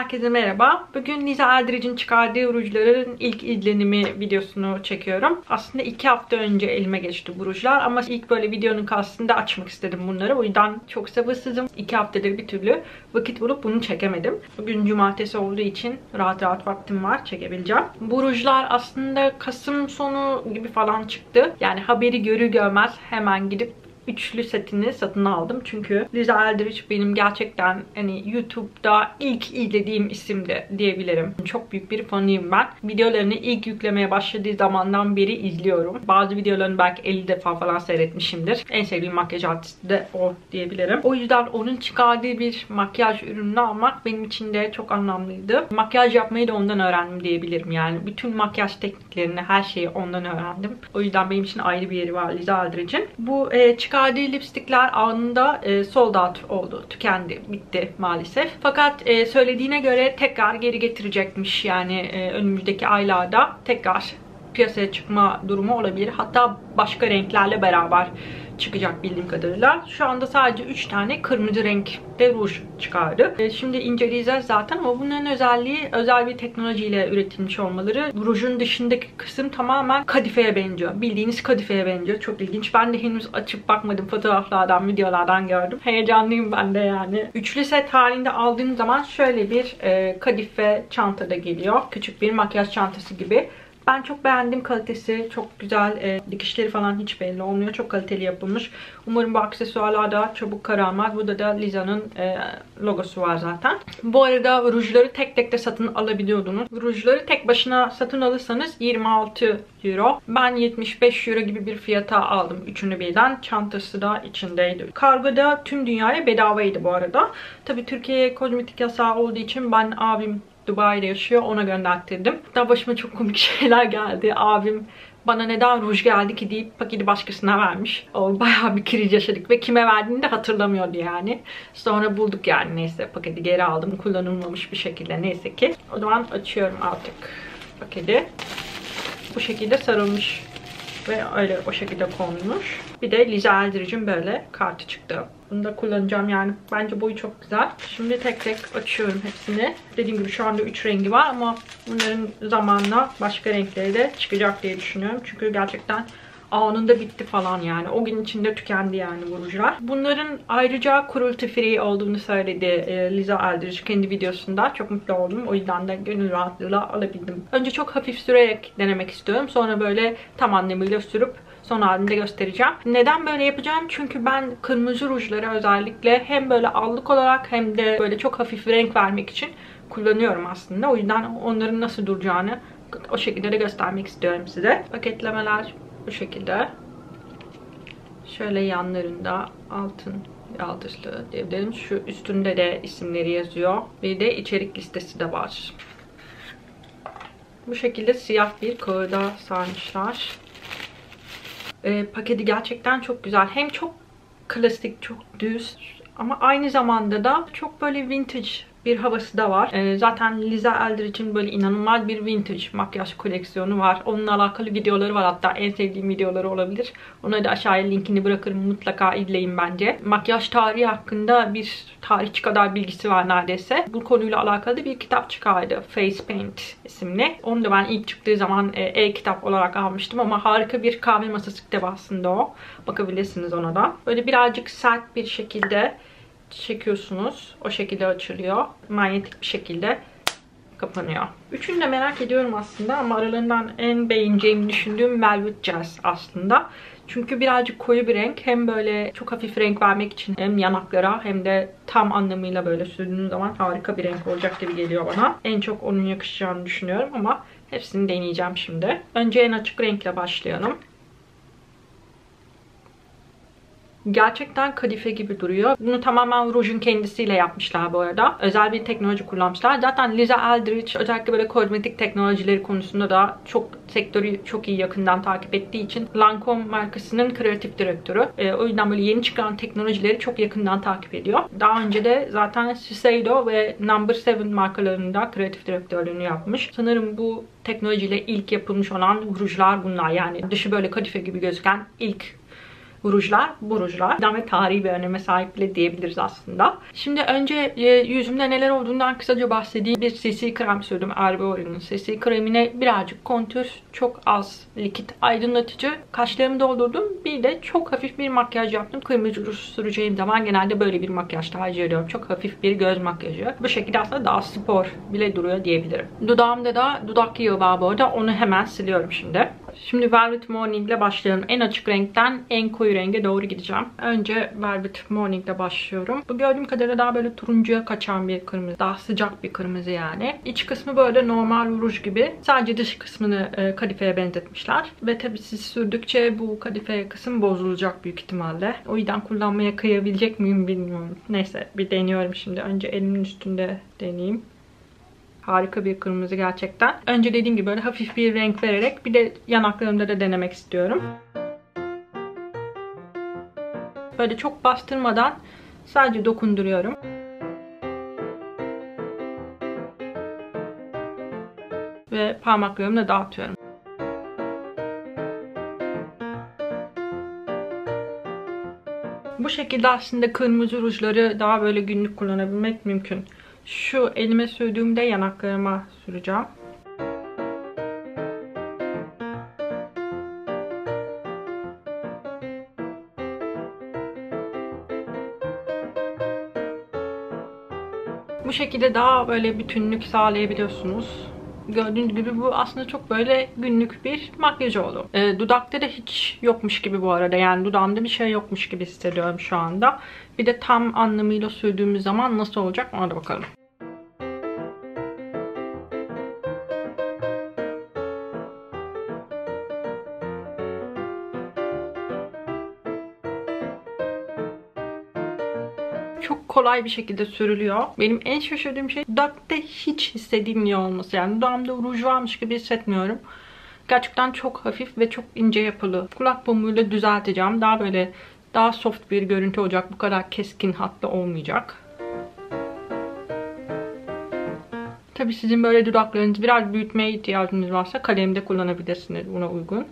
Herkese merhaba. Bugün Liza Eldridge'in çıkardığı rujların ilk izlenimi videosunu çekiyorum. Aslında 2 hafta önce elime geçti bu rujlar ama ilk böyle videonun karşısında açmak istedim bunları. O yüzden çok sabırsızım. 2 haftadır bir türlü vakit bulup bunu çekemedim. Bugün cumartesi olduğu için rahat vaktim var, çekebileceğim. Bu rujlar aslında Kasım sonu gibi falan çıktı. Yani haberi görür görmez hemen gidip üçlü setini satın aldım. Çünkü Liza Eldridge benim gerçekten hani YouTube'da ilk izlediğim isimdi diyebilirim. Çok büyük bir fanıyım ben. Videolarını ilk yüklemeye başladığı zamandan beri izliyorum. Bazı videolarını belki 50 defa falan seyretmişimdir. En sevdiğim makyaj artisti de o diyebilirim. O yüzden onun çıkardığı bir makyaj ürününü almak benim için de çok anlamlıydı. Makyaj yapmayı da ondan öğrendim diyebilirim yani. Bütün makyaj tekniklerini, her şeyi ondan öğrendim. O yüzden benim için ayrı bir yeri var Liza Eldridge'in. Bu çıkardığı lipstikler anında sold out oldu. Tükendi. Bitti maalesef. Fakat söylediğine göre tekrar geri getirecekmiş. Yani önümüzdeki aylarda tekrar piyasaya çıkma durumu olabilir. Hatta başka renklerle beraber çıkacak bildiğim kadarıyla. Şu anda sadece 3 tane kırmızı renkte ruj çıkardı. Şimdi inceleyeceğiz zaten ama bunların özelliği özel bir teknolojiyle üretilmiş olmaları. Rujun dışındaki kısım tamamen kadifeye benziyor. Bildiğiniz kadifeye benziyor. Çok ilginç. Ben de henüz açıp bakmadım. Fotoğraflardan, videolardan gördüm. Heyecanlıyım ben de yani. Üçlü set halinde aldığım zaman şöyle bir kadife çantada geliyor. Küçük bir makyaj çantası gibi. Ben çok beğendim, kalitesi çok güzel, dikişleri falan hiç belli olmuyor, çok kaliteli yapılmış. Umarım bu aksesuarlar da çabuk kararmaz. Burada da Liza'nın logosu var zaten. Bu arada rujları tek tek de satın alabiliyordunuz. Rujları tek başına satın alırsanız 26 euro. Ben 75 euro gibi bir fiyata aldım üçünü birden. Çantası da içindeydi. Kargoda tüm dünyaya bedavaydı bu arada. Tabii Türkiye'ye kozmetik yasağı olduğu için ben abim Dubai'de yaşıyor, ona gönderttirdim. Daha başıma çok komik şeyler geldi. Abim bana neden ruj geldi ki deyip paketi başkasına vermiş. O bayağı bir kriz yaşadık ve kime verdiğini de hatırlamıyordu yani. Sonra bulduk yani, neyse paketi geri aldım. Kullanılmamış bir şekilde, neyse ki. O zaman açıyorum artık paketi. Bu şekilde sarılmış ve öyle o şekilde konmuş. Bir de Liza Eldridge'in böyle kartı çıktı. Bunu da kullanacağım yani. Bence boyu çok güzel. Şimdi tek tek açıyorum hepsini. Dediğim gibi şu anda 3 rengi var ama bunların zamanla başka renkleri de çıkacak diye düşünüyorum. Çünkü gerçekten anında bitti falan yani. O gün içinde tükendi yani bu rujlar. Bunların ayrıca cruelty free olduğunu söyledi Liza Eldridge kendi videosunda. Çok mutlu oldum. O yüzden de gönül rahatlığıyla alabildim. Önce çok hafif sürerek denemek istiyorum. Sonra böyle tam anlamıyla sürüp son halinde göstereceğim. Neden böyle yapacağım? Çünkü ben kırmızı rujları özellikle hem böyle allık olarak hem de böyle çok hafif renk vermek için kullanıyorum aslında. O yüzden onların nasıl duracağını o şekilde de göstermek istiyorum size. Paketlemeler bu şekilde. Şöyle yanlarında altın yaldızlı diyebilirim. Şu üstünde de isimleri yazıyor. Bir de içerik listesi de var. Bu şekilde siyah bir kağıda sarmışlar. Paketi gerçekten çok güzel. Hem çok klasik, çok düz ama aynı zamanda da çok böyle vintage bir havası da var. Zaten Liza Eldridge'in böyle inanılmaz bir vintage makyaj koleksiyonu var. Onunla alakalı videoları var. Hatta en sevdiğim videoları olabilir. Ona da aşağıya linkini bırakırım. Mutlaka izleyin bence. Makyaj tarihi hakkında bir tarihçi kadar bilgisi var neredeyse. Bu konuyla alakalı bir kitap çıkardı. Face Paint isimli. Onu da ben ilk çıktığı zaman e-kitap olarak almıştım ama harika bir kahve masası kitabı aslında o. Bakabilirsiniz ona da. Böyle birazcık sert bir şekilde çekiyorsunuz. O şekilde açılıyor. Manyetik bir şekilde kapanıyor. Üçünü de merak ediyorum aslında ama aralarından en beğeneceğimi düşündüğüm Velvet Jazz aslında. Çünkü birazcık koyu bir renk. Hem böyle çok hafif renk vermek için hem yanaklara hem de tam anlamıyla böyle sürdüğünüz zaman harika bir renk olacak gibi geliyor bana. En çok onun yakışacağını düşünüyorum ama hepsini deneyeceğim şimdi. Önce en açık renkle başlayalım. Gerçekten kadife gibi duruyor. Bunu tamamen rujun kendisiyle yapmışlar bu arada. Özel bir teknoloji kullanmışlar. Zaten Liza Eldridge özellikle böyle kozmetik teknolojileri konusunda da çok sektörü çok iyi yakından takip ettiği için Lancome markasının kreatif direktörü. O yüzden böyle yeni çıkan teknolojileri çok yakından takip ediyor. Daha önce de zaten Shiseido ve No. 7 markalarında kreatif direktörlüğünü yapmış. Sanırım bu teknolojiyle ilk yapılmış olan rujlar bunlar. Yani dışı böyle kadife gibi gözüken ilk rujlar bu rujlar. Ve tarihi bir öneme sahip bile diyebiliriz aslında. Şimdi önce yüzümde neler olduğundan kısaca bahsedeyim. Bir CC krem sürdüm. Herbaore'nin CC kremine birazcık kontür, çok az likit aydınlatıcı. Kaşlarımı doldurdum. Bir de çok hafif bir makyaj yaptım. Kırmızı ruj süreceğim zaman genelde böyle bir makyaj tercih ediyorum. Çok hafif bir göz makyajı. Bu şekilde aslında daha spor bile duruyor diyebilirim. Dudağımda da dudak yağı var bu arada. Onu hemen siliyorum şimdi. Şimdi Velvet Morning ile başlayalım. En açık renkten en koyu renge doğru gideceğim. Önce Velvet Morning ile başlıyorum. Bu gördüğüm kadarıyla daha böyle turuncuya kaçan bir kırmızı. Daha sıcak bir kırmızı yani. İç kısmı böyle normal ruj gibi. Sadece dış kısmını kadifeye benzetmişler. Ve tabii siz sürdükçe bu kadife kısım bozulacak büyük ihtimalle. O yüzden kullanmaya kıyabilecek miyim bilmiyorum. Neyse bir deniyorum şimdi. Önce elimin üstünde deneyeyim. Harika bir kırmızı gerçekten. Önce dediğim gibi böyle hafif bir renk vererek bir de yanaklarımda da denemek istiyorum. Böyle çok bastırmadan sadece dokunduruyorum. Ve parmaklarımla dağıtıyorum. Bu şekilde aslında kırmızı rujları daha böyle günlük kullanabilmek mümkün. Şu elime sürdüğümde yanaklarıma süreceğim. Bu şekilde daha böyle bütünlük sağlayabiliyorsunuz. Gördüğünüz gibi bu aslında çok böyle günlük bir makyaj oldu. Dudakta da hiç yokmuş gibi bu arada. Yani dudağımda bir şey yokmuş gibi hissediyorum şu anda. Bir de tam anlamıyla sürdüğümüz zaman nasıl olacak ona da bakalım. Çok kolay bir şekilde sürülüyor. Benim en şaşırdığım şey dudakta hiç hissedilmiyor olması. Yani dudağımda ruj varmış gibi hissetmiyorum. Gerçekten çok hafif ve çok ince yapılı. Kulak pamuğuyla düzelteceğim. Daha böyle daha soft bir görüntü olacak. Bu kadar keskin hatlı olmayacak. Tabii sizin böyle dudaklarınızı biraz büyütmeye ihtiyacınız varsa kalemde kullanabilirsiniz buna uygun.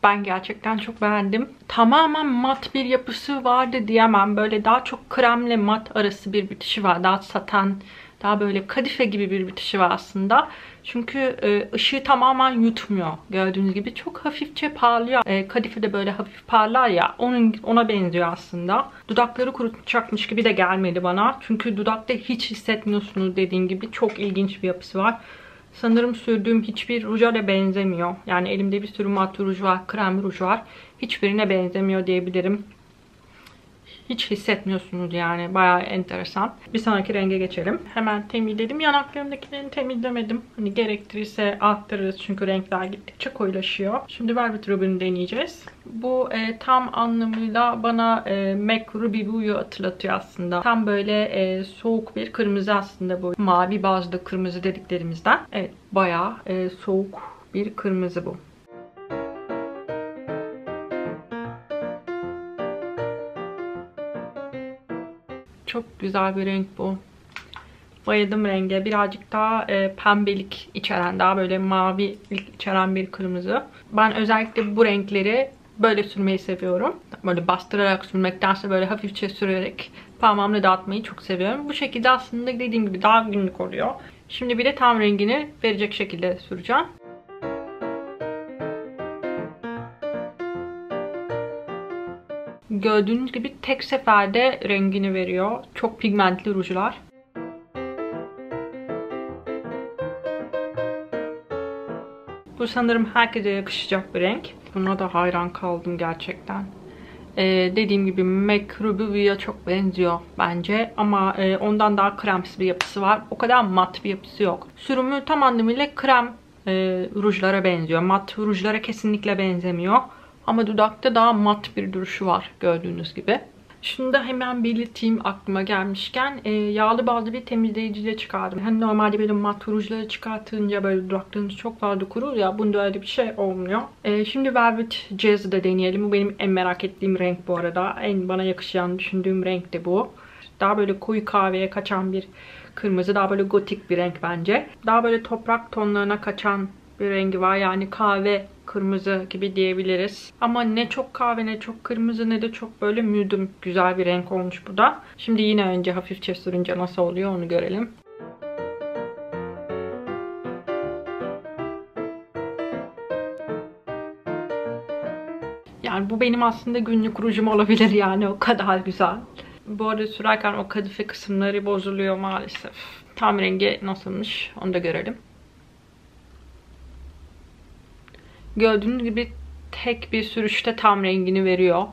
Ben gerçekten çok beğendim. Tamamen mat bir yapısı vardı diyemem. Böyle daha çok kremle mat arası bir bitişi var. Daha saten, daha böyle kadife gibi bir bitişi var aslında. Çünkü ışığı tamamen yutmuyor. Gördüğünüz gibi çok hafifçe parlıyor. Kadife de böyle hafif parlar ya. Ona benziyor aslında. Dudakları kurutacakmış gibi de gelmedi bana. Çünkü dudakta hiç hissetmiyorsunuz dediğim gibi. Çok ilginç bir yapısı var. Sanırım sürdüğüm hiçbir ruja da benzemiyor. Yani elimde bir sürü mat ruj var, krem ruj var. Hiçbirine benzemiyor diyebilirim. Hiç hissetmiyorsunuz yani. Bayağı enteresan. Bir sonraki renge geçelim. Hemen temizledim. Yanaklarımdakilerini temizlemedim. Hani gerektirirse arttırırız çünkü renkler gittikçe koyulaşıyor. Şimdi Velvet Ruby'ni deneyeceğiz. Bu tam anlamıyla bana MAC Ruby Blue'yu hatırlatıyor aslında. Tam böyle soğuk bir kırmızı aslında bu. Mavi bazlı kırmızı dediklerimizden. Evet, bayağı soğuk bir kırmızı bu. Çok güzel bir renk bu. Bayıldım renge. Birazcık daha pembelik içeren, daha böyle mavilik içeren bir kırmızı. Ben özellikle bu renkleri böyle sürmeyi seviyorum. Böyle bastırarak sürmektense böyle hafifçe sürerek parmağımla dağıtmayı çok seviyorum. Bu şekilde aslında dediğim gibi daha günlük oluyor. Şimdi bir de tam rengini verecek şekilde süreceğim. Gördüğünüz gibi tek seferde rengini veriyor. Çok pigmentli rujlar. Bu sanırım herkese yakışacak bir renk. Buna da hayran kaldım gerçekten. Dediğim gibi MAC Ruby Blue'ya çok benziyor bence. Ama ondan daha kremsi bir yapısı var. O kadar mat bir yapısı yok. Sürümü tam anlamıyla krem rujlara benziyor. Mat rujlara kesinlikle benzemiyor. Ama dudakta daha mat bir duruşu var gördüğünüz gibi. Şunu da hemen belirteyim aklıma gelmişken. Yağlı bazlı bir temizleyiciyle çıkardım. Hani normalde böyle mat rujları çıkartınca böyle dudaklarınız çok fazla kurur ya. Bunda öyle bir şey olmuyor. Şimdi Velvet Jazz'ı da deneyelim. Bu benim en merak ettiğim renk bu arada. En bana yakışacağını düşündüğüm renk de bu. Daha böyle koyu kahveye kaçan bir kırmızı. Daha böyle gotik bir renk bence. Daha böyle toprak tonlarına kaçan bir rengi var. Yani kahve kırmızı gibi diyebiliriz. Ama ne çok kahve ne çok kırmızı ne de çok böyle müdüm güzel bir renk olmuş bu da. Şimdi yine önce hafifçe sürünce nasıl oluyor onu görelim. Yani bu benim aslında günlük rujum olabilir yani, o kadar güzel. Bu arada sürerken o kadife kısımları bozuluyor maalesef. Tam rengi nasılmış onu da görelim. Gördüğünüz gibi tek bir sürüşte tam rengini veriyor.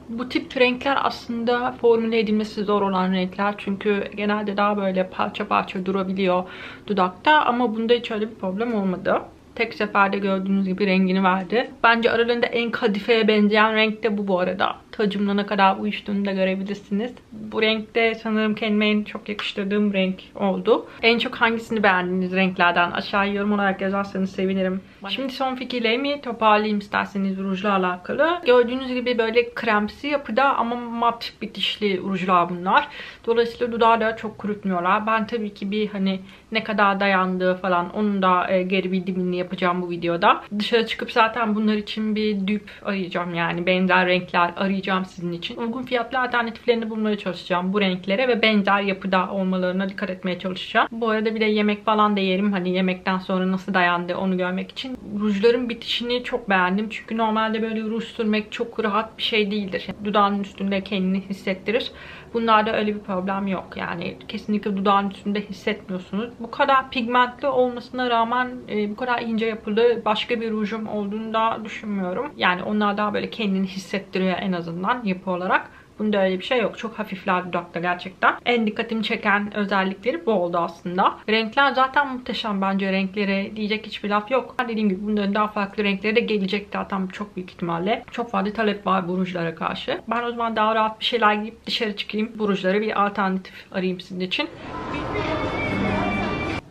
Bu tip renkler aslında formüle edilmesi zor olan renkler. Çünkü genelde daha böyle parça parça durabiliyor dudakta. Ama bunda hiç öyle bir problem olmadı. Tek seferde gördüğünüz gibi rengini verdi. Bence aralarında en kadifeye benzeyen renk de bu arada. Tacımla ne kadar uyuştuğunu da görebilirsiniz. Bu renkte sanırım kendime en çok yakıştırdığım renk oldu. En çok hangisini beğendiğiniz renklerden aşağıya yorum olarak yazarsanız sevinirim. Şimdi son fikirlerimi toparlayayım isterseniz rujla alakalı. Gördüğünüz gibi böyle kremsi yapıda ama mat bitişli rujlar bunlar. Dolayısıyla dudağı da çok kurutmuyorlar. Ben tabii ki bir hani ne kadar dayandığı falan onun da geri bildirimini yapacağım bu videoda. Dışarı çıkıp zaten bunlar için bir düp arayacağım, yani benzer renkler arayacağım sizin için. Uygun fiyatlı alternatiflerini bulmaya çalışacağım bu renklere ve benzer yapıda olmalarına dikkat etmeye çalışacağım. Bu arada bir de yemek falan da yerim. Hani yemekten sonra nasıl dayandı onu görmek için. Rujların bitişini çok beğendim. Çünkü normalde böyle ruj sürmek çok rahat bir şey değildir. Dudağın üstünde kendini hissettirir. Bunlarda öyle bir problem yok. Yani kesinlikle dudağın üstünde hissetmiyorsunuz. Bu kadar pigmentli olmasına rağmen bu kadar ince yapılı başka bir rujum olduğunu da düşünmüyorum. Yani onlar daha böyle kendini hissettiriyor en azından yapı olarak. Bunda öyle bir şey yok. Çok hafifler dudakta gerçekten. En dikkatimi çeken özellikleri bu oldu aslında. Renkler zaten muhteşem bence, renklere diyecek hiçbir laf yok. Dediğim gibi bunların daha farklı renkleri de gelecek zaten çok büyük ihtimalle. Çok fazla talep var bu rujlara karşı. Ben o zaman daha rahat bir şeyler giyip dışarı çıkayım. Bu rujlara bir alternatif arayayım sizin için.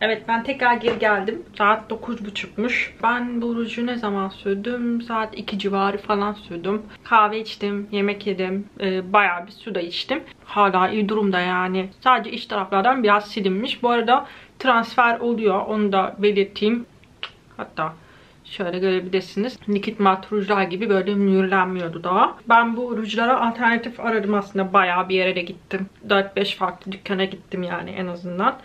Evet, ben tekrar geri geldim. Saat 9.30'muş. Ben bu ruju ne zaman sürdüm? Saat 2 civarı falan sürdüm. Kahve içtim, yemek yedim. Bayağı bir su da içtim. Hala iyi durumda yani. Sadece iç taraflardan biraz silinmiş. Bu arada transfer oluyor. Onu da belirteyim. Hatta şöyle görebilirsiniz. Likit mat rujlar gibi böyle mühürlenmiyordu daha. Ben bu rujlara alternatif aradım aslında. Bayağı bir yere de gittim. 4-5 farklı dükkana gittim yani en azından.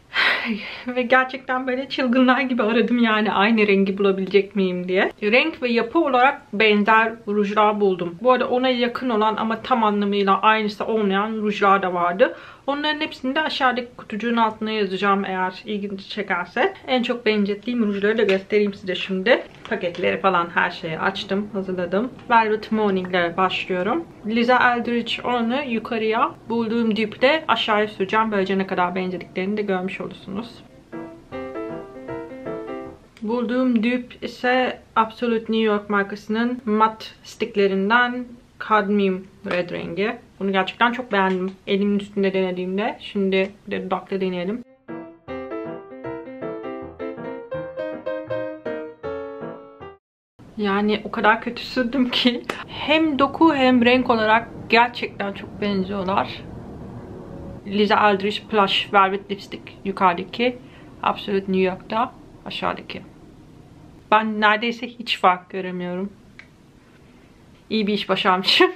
Ve gerçekten böyle çılgınlar gibi aradım yani aynı rengi bulabilecek miyim diye. Renk ve yapı olarak benzer rujlar buldum. Bu arada ona yakın olan ama tam anlamıyla aynısı olmayan rujlar da vardı. Onların hepsini de aşağıdaki kutucuğun altına yazacağım eğer ilginizi çekerse. En çok benzettiğim rujları da göstereyim size şimdi. Paketleri falan her şeyi açtım, hazırladım. Velvet Morning ile başlıyorum. Liza Eldridge olanı yukarıya, bulduğum düpü de aşağıya süreceğim. Böylece ne kadar benzediklerini de görmüş olursunuz. Bulduğum düp ise Absolute New York markasının mat sticklerinden Cadmium Red rengi. Bunu gerçekten çok beğendim. Elimin üstünde denediğimde. Şimdi de dudakta deneyelim. Yani o kadar kötü sürdüm ki. Hem doku hem renk olarak gerçekten çok benziyorlar. Liza Eldridge Plush Velvet Lipstick yukarıdaki. Absolute New York'ta aşağıdaki. Ben neredeyse hiç fark göremiyorum. İyi bir iş başarmışım.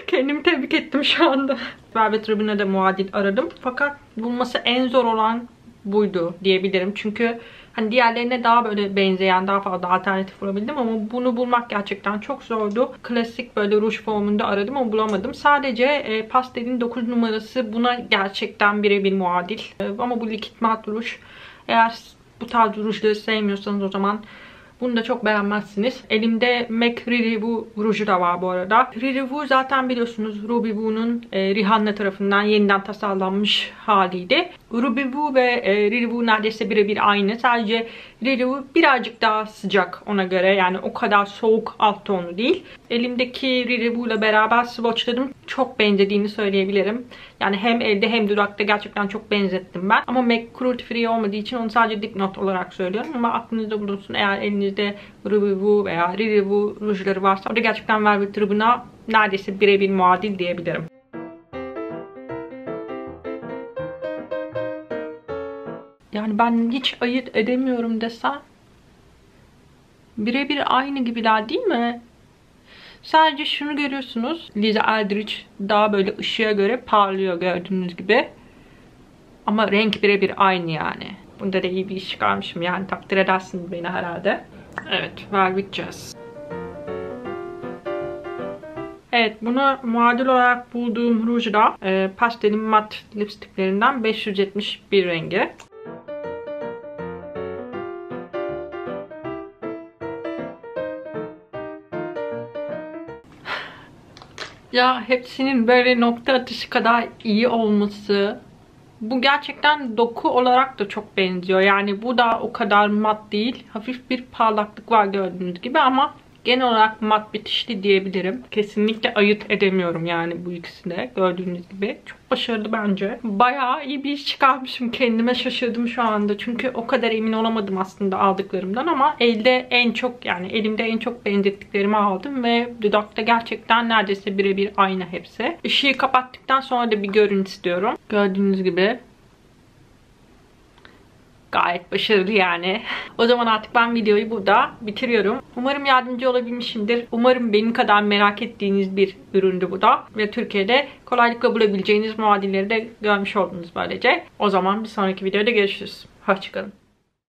Kendimi tebrik ettim şu anda. Velvet Ribbon'a da muadil aradım. Fakat bulması en zor olan buydu diyebilirim. Çünkü hani diğerlerine daha böyle benzeyen, daha fazla alternatif bulabildim ama bunu bulmak gerçekten çok zordu. Klasik böyle ruj formunda aradım ama bulamadım. Sadece pastelin 9 numarası buna gerçekten birebir muadil. Ama bu likit mat ruj. Eğer bu tarz rujları sevmiyorsanız o zaman bunu da çok beğenmezsiniz. Elimde MAC Riribu ruju da var bu arada. Riribu zaten biliyorsunuz Ruby Woo'nun Rihanna tarafından yeniden tasarlanmış haliydi. Ruby Woo ve Riribu neredeyse birebir aynı. Sadece Riribu birazcık daha sıcak ona göre. Yani o kadar soğuk alt tonu değil. Elimdeki Riribu ile beraber swatchladım. Çok benzediğini söyleyebilirim. Yani hem elde hem dudakta gerçekten çok benzettim ben. Ama MAC cruelty free olmadığı için onu sadece dipnot olarak söylüyorum. Ama aklınızda bulunsun, eğer elinizde Ruby Woo veya Riribu rujları varsa o da gerçekten Velvet Ribbon'a neredeyse birebir muadil diyebilirim. Yani ben hiç ayırt edemiyorum desem. Birebir aynı gibiler değil mi? Sadece şunu görüyorsunuz. Lisa Eldridge daha böyle ışığa göre parlıyor gördüğünüz gibi. Ama renk birebir aynı yani. Bunda da iyi bir iş çıkarmışım yani, takdir edersiniz beni herhalde. Evet, Velvet Jazz. Evet, bunu muadil olarak bulduğum ruj da pastelin mat lipstiklerinden 571 rengi. Ya hepsinin böyle nokta atışı kadar iyi olması. Bu gerçekten doku olarak da çok benziyor. Yani bu da o kadar mat değil. Hafif bir parlaklık var gördüğünüz gibi ama genel olarak mat bitişli diyebilirim. Kesinlikle ayırt edemiyorum yani bu ikisini gördüğünüz gibi. Çok başarılı bence. Bayağı iyi bir iş çıkarmışım. Kendime şaşırdım şu anda. Çünkü o kadar emin olamadım aslında aldıklarımdan ama elde en çok, yani elimde en çok benzettiklerimi aldım ve dudakta gerçekten neredeyse birebir aynı hepsi. Işığı kapattıktan sonra da bir görün istiyorum. Gördüğünüz gibi gayet başarılı yani. O zaman artık ben videoyu burada bitiriyorum. Umarım yardımcı olabilmişimdir. Umarım benim kadar merak ettiğiniz bir üründü bu da. Ve Türkiye'de kolaylıkla bulabileceğiniz muadilleri de görmüş oldunuz böylece. O zaman bir sonraki videoda görüşürüz. Hoşçakalın.